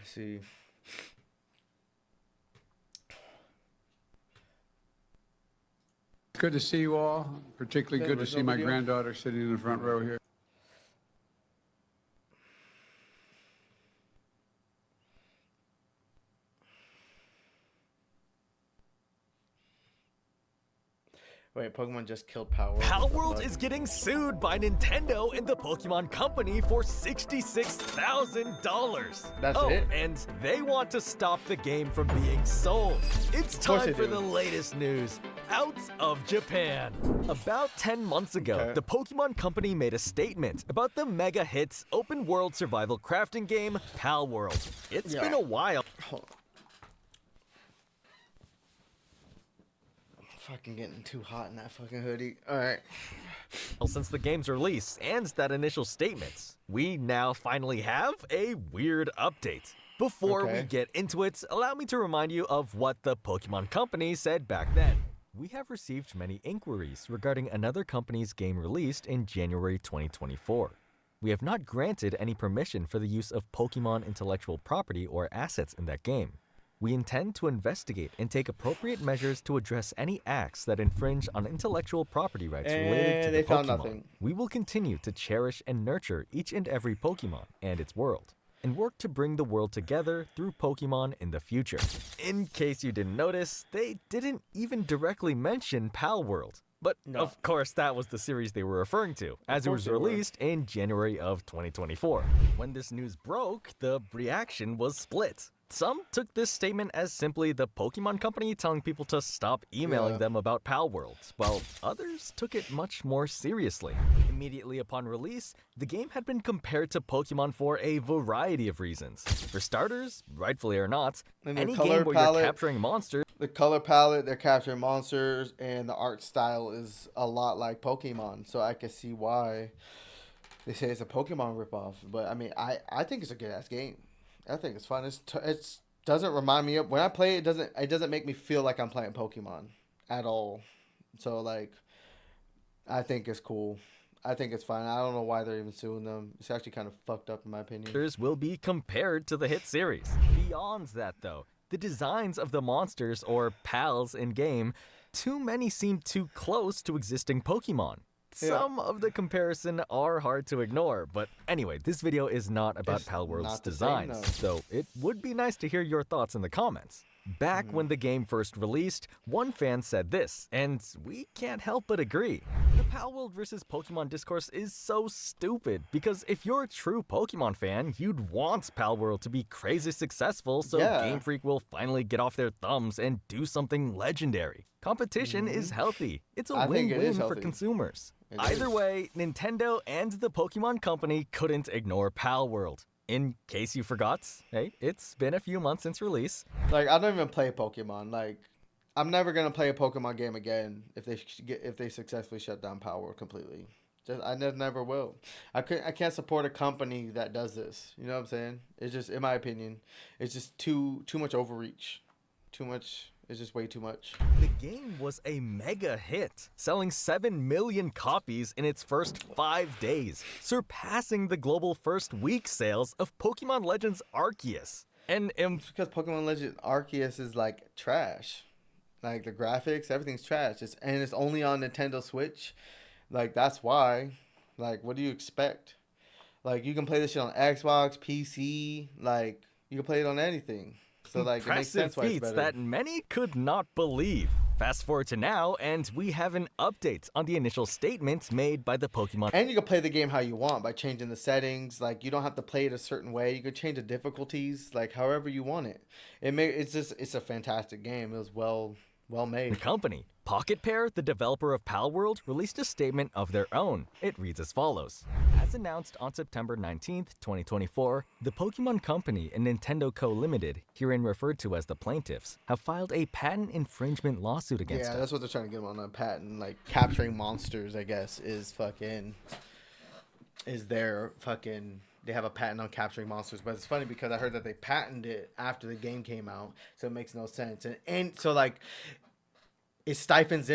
see. Good to see you all. Particularly good to see my granddaughter sitting in the front row here. Wait, Pokemon just killed Palworld. Palworld is getting sued by Nintendo and the Pokemon Company for $66,000. That's it? And they want to stop the game from being sold. It's time for the latest news out of Japan. About 10 months ago, the Pokemon Company made a statement about the mega hit open world survival crafting game, Palworld. It's been a while. Fucking getting too hot in that fucking hoodie. Alright. Since the game's release and that initial statement, we now finally have a weird update. Before we get into it, allow me to remind you of what the Pokemon Company said back then. We have received many inquiries regarding another company's game released in January 2024. We have not granted any permission for the use of Pokemon intellectual property or assets in that game. We intend to investigate and take appropriate measures to address any acts that infringe on intellectual property rights related to the Pokemon. We will continue to cherish and nurture each and every Pokemon and its world, and work to bring the world together through Pokemon in the future. In case you didn't notice, they didn't even directly mention Palworld. But of course, that was the series they were referring to, as it was released in January of 2024. When this news broke, the reaction was split. Some took this statement as simply the Pokemon Company telling people to stop emailing them about Palworld, while others took it much more seriously. Immediately upon release, the game had been compared to Pokemon for a variety of reasons. For starters, rightfully or not, any game where you're capturing monsters. The color palette, they're capturing monsters, and the art style is a lot like Pokemon, so I can see why they say it's a Pokemon ripoff. But I mean, I think it's a good ass game. I think it's fun. It doesn't remind me of when I play it. It doesn't make me feel like I'm playing Pokemon at all. So like, I think it's cool. I think it's fine. I don't know why they're even suing them. It's actually kind of fucked up in my opinion. Will be compared to the hit series. Beyond that though, the designs of the monsters or pals in game, too many seem too close to existing Pokemon. Some of the comparison are hard to ignore, but anyway, this video is not about Palworld's designs, so it would be nice to hear your thoughts in the comments. Back when the game first released, one fan said this, and we can't help but agree. The Palworld vs. Pokemon discourse is so stupid, because if you're a true Pokemon fan, you'd want Palworld to be crazy successful so Game Freak will finally get off their thumbs and do something legendary. Competition is healthy. It's a win-win for consumers. Either way, Nintendo and the Pokemon Company couldn't ignore Palworld. In case you forgot, hey, it's been a few months since release. Like, I don't even play Pokemon. Like, I'm never gonna play a Pokemon game again if they successfully shut down Palworld completely. I never will. I can't support a company that does this. You know what I'm saying? It's just, in my opinion, it's just too much overreach. Too much. It's just way too much. The game was a mega hit, selling 7 million copies in its first 5 days, surpassing the global first week sales of Pokemon Legends Arceus. And it's because Pokemon Legends Arceus is like trash. Like the graphics, everything's trash. And it's only on Nintendo Switch. Like that's why. Like what do you expect? Like you can play this shit on Xbox, PC, like you can play it on anything. So like impressive it makes sense why it's feats better. that many could not believe. Fast forward to now, and we have an update on the initial statements made by the Pokemon. And you can play the game how you want by changing the settings. Like you don't have to play it a certain way. You could change the difficulties like however you want it. It's a fantastic game. It was well made. The company, Pocket Pair, the developer of Palworld, released a statement of their own. It reads as follows. As announced on September 19th, 2024, the Pokemon Company and Nintendo Co. Limited, herein referred to as the plaintiffs, have filed a patent infringement lawsuit against them. Yeah, that's what they're trying to get them on a patent. Like capturing monsters, I guess, they have a patent on capturing monsters. But it's funny because I heard that they patented it after the game came out, so it makes no sense. And so like it stifles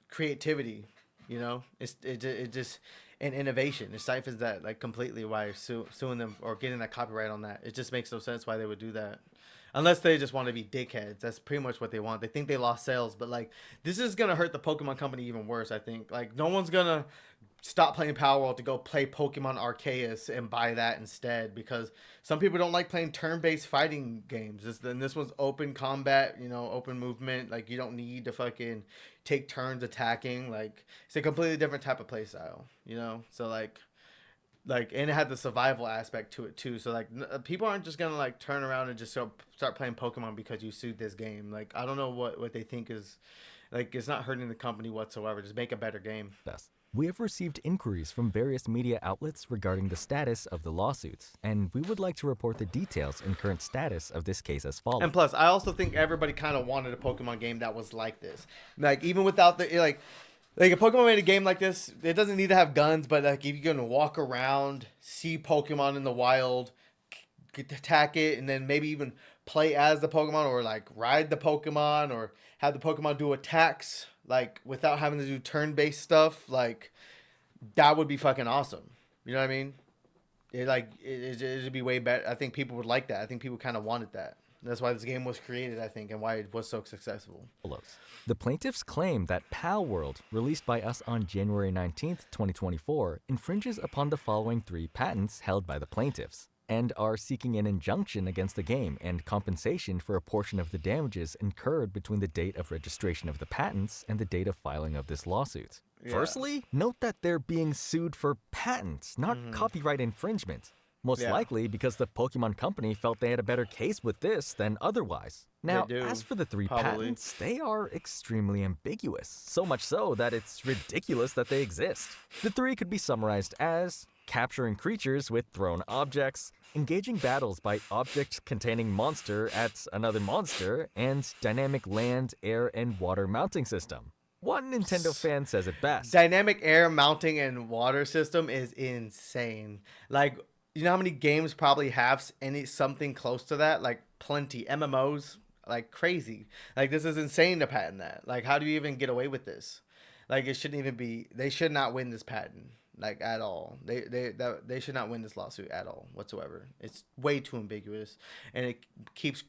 creativity You know, it just an innovation. It stifles that like completely. Why suing them or getting that copyright on that? It just makes no sense why they would do that. Unless they just want to be dickheads. That's pretty much what they want. They think they lost sales, but like this is gonna hurt the Pokemon company even worse. I think like no one's gonna stop playing Palworld to go play Pokemon Arceus and buy that instead, because some people don't like playing turn-based fighting games. This one's open combat, you know, open movement. Like you don't need to fucking take turns attacking. Like it's a completely different type of play style, you know. So like and it had the survival aspect to it too. So like people aren't just gonna like turn around and just start playing Pokemon because you sued this game. Like I don't know what they think is like. It's not hurting the company whatsoever. Just make a better game. Yes. We have received inquiries from various media outlets regarding the status of the lawsuits, and we would like to report the details and current status of this case as follows. And plus, I also think everybody kind of wanted a Pokemon game that was like this. Like even without the like a Pokemon made a game like this, it doesn't need to have guns, but like if you're gonna walk around, see Pokemon in the wild, attack it, and then maybe even play as the Pokemon or like ride the Pokemon or have the Pokemon do attacks like without having to do turn-based stuff, like that would be fucking awesome. You know what I mean? It'd be way better. I think people would like that. I think people kind of wanted that. That's why this game was created, I think, and why it was so successful. The plaintiffs claim that Palworld, released by us on January 19th, 2024, infringes upon the following 3 patents held by the plaintiffs, and are seeking an injunction against the game and compensation for a portion of the damages incurred between the date of registration of the patents and the date of filing of this lawsuit. Yeah. Firstly, note that they're being sued for patents, not copyright infringement. Most likely because the Pokemon company felt they had a better case with this than otherwise. Now, as for the 3 patents, they are extremely ambiguous, so much so that it's ridiculous that they exist. The 3 could be summarized as capturing creatures with thrown objects, engaging battles by objects containing monster at another monster, and dynamic land, air, and water mounting system. One Nintendo fan says it best. Dynamic air mounting and water system is insane. Like, you know how many games probably have something close to that? Like, plenty. MMOs, like, crazy. Like, this is insane to patent that. Like, how do you even get away with this? Like, it shouldn't even be... They should not win this patent. Like, at all. They should not win this lawsuit at all, whatsoever. It's way too ambiguous. And it keeps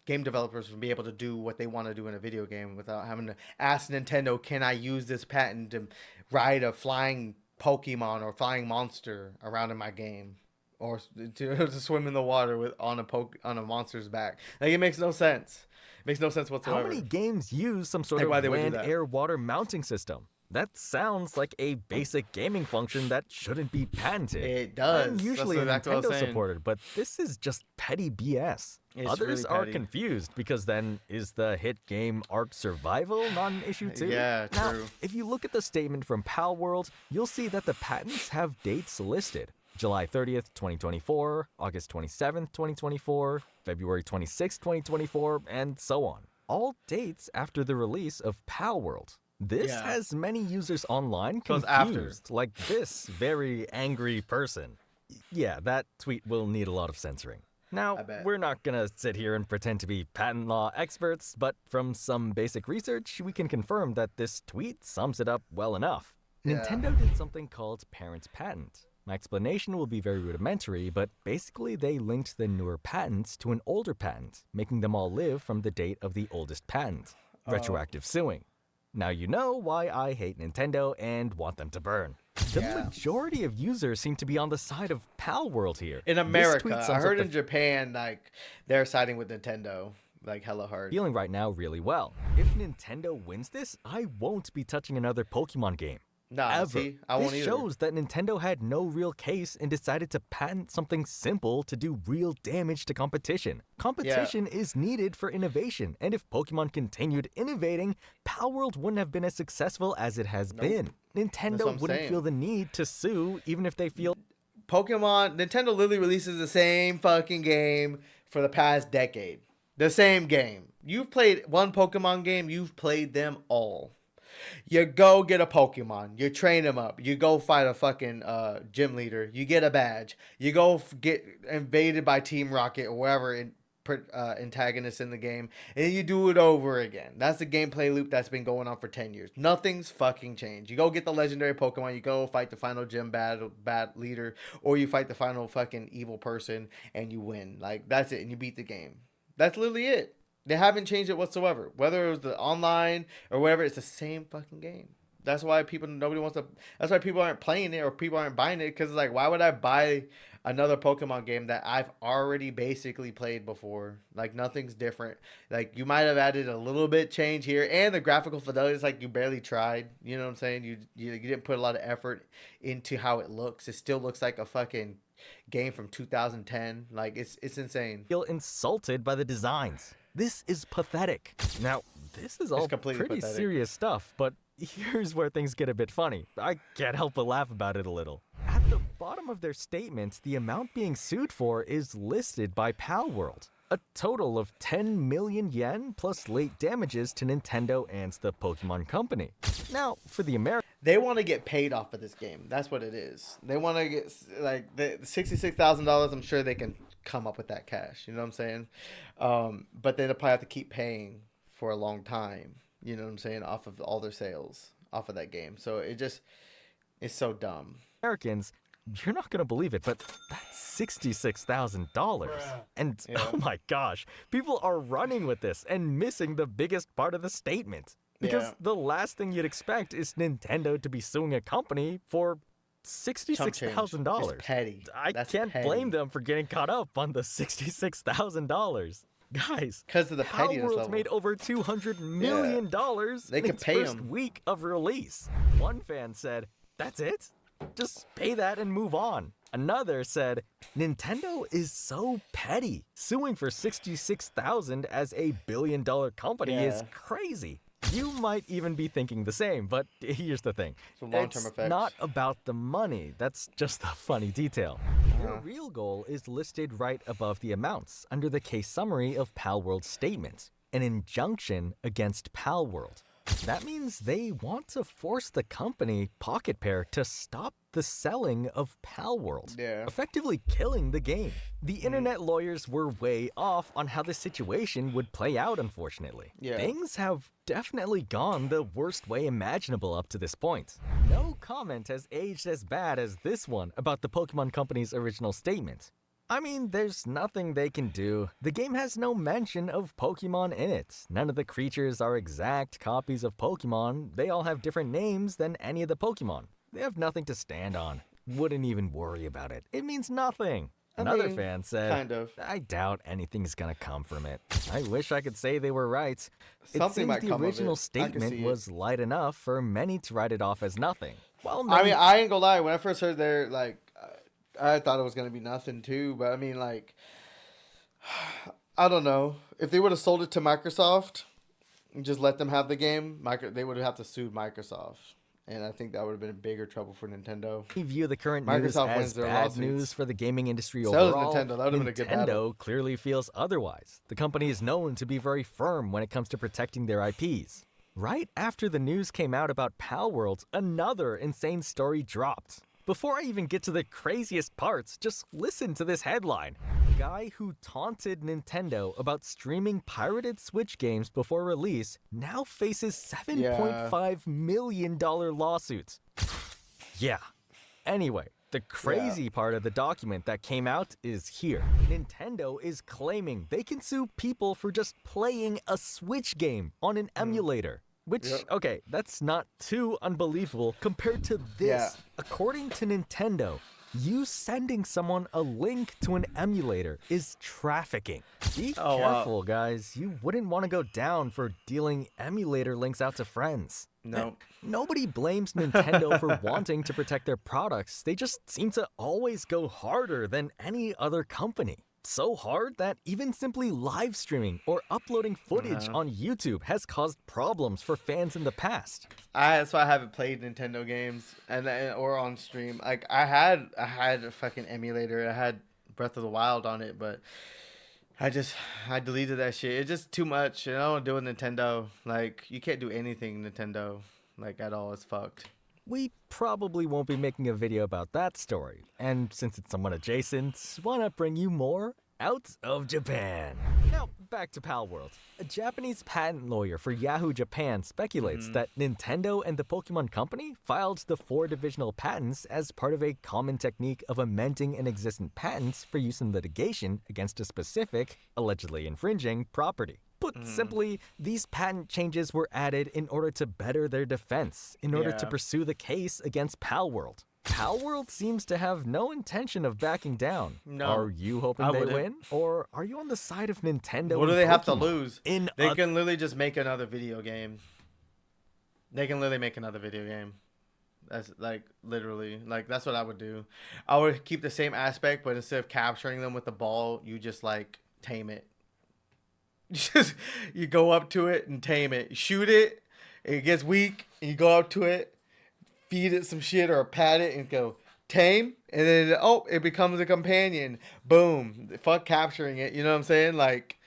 game developers from being able to do what they want to do in a video game without having to ask Nintendo, can I use this patent to ride a flying Pokemon or flying monster around in my game? Or to swim in the water on a monster's back. Like, it makes no sense. It makes no sense whatsoever. How many games use some sort of land, air, water mounting system? That sounds like a basic gaming function that shouldn't be patented. It does. I'm usually Nintendo supported, but this is just petty BS. Others are confused because then is the hit game Ark Survival not an issue too? Yeah, true. Now, if you look at the statement from Palworld, you'll see that the patents have dates listed. July 30th, 2024, August 27th, 2024, February 26th, 2024, and so on. All dates after the release of Palworld. This has many users online confused, like this very angry person. Yeah, that tweet will need a lot of censoring. Now, we're not gonna sit here and pretend to be patent law experts, but from some basic research, we can confirm that this tweet sums it up well enough. Nintendo did something called Parent's Patent. My explanation will be very rudimentary, but basically they linked the newer patents to an older patent, making them all live from the date of the oldest patent. Retroactive suing. Now you know why I hate Nintendo and want them to burn. The majority of users seem to be on the side of Palworld here. In America, I heard in Japan, like, they're siding with Nintendo, like, hella hard. Feeling right now really well. If Nintendo wins this, I won't be touching another Pokemon game. Nah, see, I won't either. This shows that Nintendo had no real case and decided to patent something simple to do real damage to competition. Competition is needed for innovation, and if Pokemon continued innovating, Palworld wouldn't have been as successful as it has been. Nintendo wouldn't feel the need to sue, even if they feel... Nintendo literally releases the same fucking game for the past decade. The same game. You've played one Pokemon game, you've played them all. You go get a Pokemon. You train him up. You go fight a fucking gym leader. You get a badge. You go get invaded by Team Rocket or wherever. And antagonists in the game, and you do it over again. That's the gameplay loop that's been going on for 10 years. Nothing's fucking changed. You go get the legendary Pokemon, you go fight the final gym bad leader, or you fight the final fucking evil person, and you win. Like, that's it, and you beat the game. That's literally it. They haven't changed it whatsoever. Whether it was the online or whatever, it's the same fucking game. That's why nobody wants to. That's why people aren't playing it or people aren't buying it, because it's like, why would I buy another Pokemon game that I've already basically played before? Like, nothing's different. Like, you might have added a little bit change here, and the graphical fidelity is like you barely tried. You know what I'm saying? You didn't put a lot of effort into how it looks. It still looks like a fucking game from 2010. Like, it's insane. Feel insulted by the designs. This is pathetic. Now, this is all pretty pathetic. Serious stuff, but here's where things get a bit funny. I can't help but laugh about it a little. At the bottom of their statements, the amount being sued for is listed by Palworld. A total of 10 million yen plus late damages to Nintendo and the Pokemon Company. Now, for the Americans, they want to get paid off of this game. That's what it is. They want to get, like, the $66,000. I'm sure they can come up with that cash. You know what I'm saying? But they'll probably have to keep paying for a long time. You know what I'm saying? Off of all their sales, off of that game. So it's so dumb. Americans, you're not going to believe it, but that's $66,000. And oh my gosh, people are running with this and missing the biggest part of the statement. Because the last thing you'd expect is Nintendo to be suing a company for $66,000. It's petty. That's can't petty. Blame them for getting caught up on the $66,000. Guys, because of the pettiness level. Made over $200 million in its first week of release. One fan said, "That's it? Just pay that and move on." Another said, "Nintendo is so petty. Suing for $66,000 as a billion-dollar company is crazy." You might even be thinking the same, but here's the thing. It's not about the money. That's just the funny detail. Their real goal is listed right above the amounts under the case summary of Palworld's statement, an injunction against Palworld. That means they want to force the company, Pocket Pair, to stop the selling of Palworld, effectively killing the game. The internet lawyers were way off on how the situation would play out, unfortunately. Things have definitely gone the worst way imaginable up to this point. No comment has aged as bad as this one about the Pokemon Company's original statement. I mean, there's nothing they can do. The game has no mention of Pokemon in it. None of the creatures are exact copies of Pokemon. They all have different names than any of the Pokemon. They have nothing to stand on. Wouldn't even worry about it. It means nothing. Another fan said, I doubt anything's gonna come from it. I wish I could say they were right. Something might come of it. The original statement was light enough for many to write it off as nothing. Well, I mean, I ain't gonna lie. When I first heard their, like, I thought it was going to be nothing too, but I mean, like, I don't know. If they would have sold it to Microsoft and just let them have the game, they would have to sue Microsoft. And I think that would have been a bigger trouble for Nintendo. We view the current news as bad news for the gaming industry overall. Nintendo. That would have been a good battle. Nintendo clearly feels otherwise. The company is known to be very firm when it comes to protecting their IPs. Right after the news came out about Palworld, another insane story dropped. Before I even get to the craziest parts, just listen to this headline. Guy who taunted Nintendo about streaming pirated Switch games before release now faces $7.5 million lawsuit. Anyway, the crazy part of the document that came out is here. Nintendo is claiming they can sue people for just playing a Switch game on an emulator. Which, okay, that's not too unbelievable compared to this. According to Nintendo, you sending someone a link to an emulator is trafficking. Be careful, guys. You wouldn't want to go down for dealing emulator links out to friends. No. Nobody blames Nintendo for wanting to protect their products. They just seem to always go harder than any other company. So hard that even simply live streaming or uploading footage on YouTube has caused problems for fans in the past. That's why I haven't played Nintendo games or on stream. Like, I had a fucking emulator. I had Breath of the Wild on it, but I deleted that shit. It's just too much. I don't want to do with Nintendo. Like, you can't do anything Nintendo, like, at all. It's fucked. We probably won't be making a video about that story, and since it's somewhat adjacent, why not bring you more out of Japan. Now, back to Palworld. A Japanese patent lawyer for Yahoo Japan speculates that Nintendo and the Pokemon Company filed the 4 divisional patents as part of a common technique of amending an existing patent for use in litigation against a specific, allegedly infringing, property. Put simply, these patent changes were added in order to better their defense, in order to pursue the case against Palworld. Palworld seems to have no intention of backing down. No. Are you hoping they win? Or are you on the side of Nintendo? What do they have to Pokemon? lose? They can literally just make another video game. They can literally make another video game. That's like literally like that's what I would do. I would keep the same aspect, but instead of capturing them with the ball, you just like tame it. You go up to it and tame it. You shoot it, it gets weak, and you go up to it, feed it some shit or pat it and go tame, and then it becomes a companion. Boom. Fuck capturing it. You know what I'm saying? Like,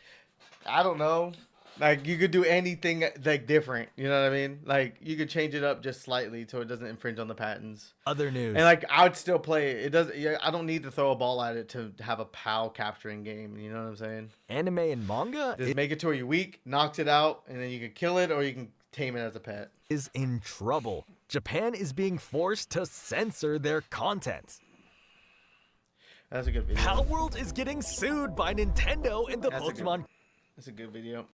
I don't know. Like, you could do anything like different. You know what I mean? Like, you could change it up just slightly so it doesn't infringe on the patents. Other news. And like, I would still play it. It does. I don't need to throw a ball at it to have a PAL capturing game. You know what I'm saying? Anime and manga Just make it to where you're weak, knocks it out, and then you can kill it or you can tame it as a pet. is in trouble. Japan is being forced to censor their content. That's a good video. Palworld is getting sued by Nintendo and the Pokemon. That's a good video.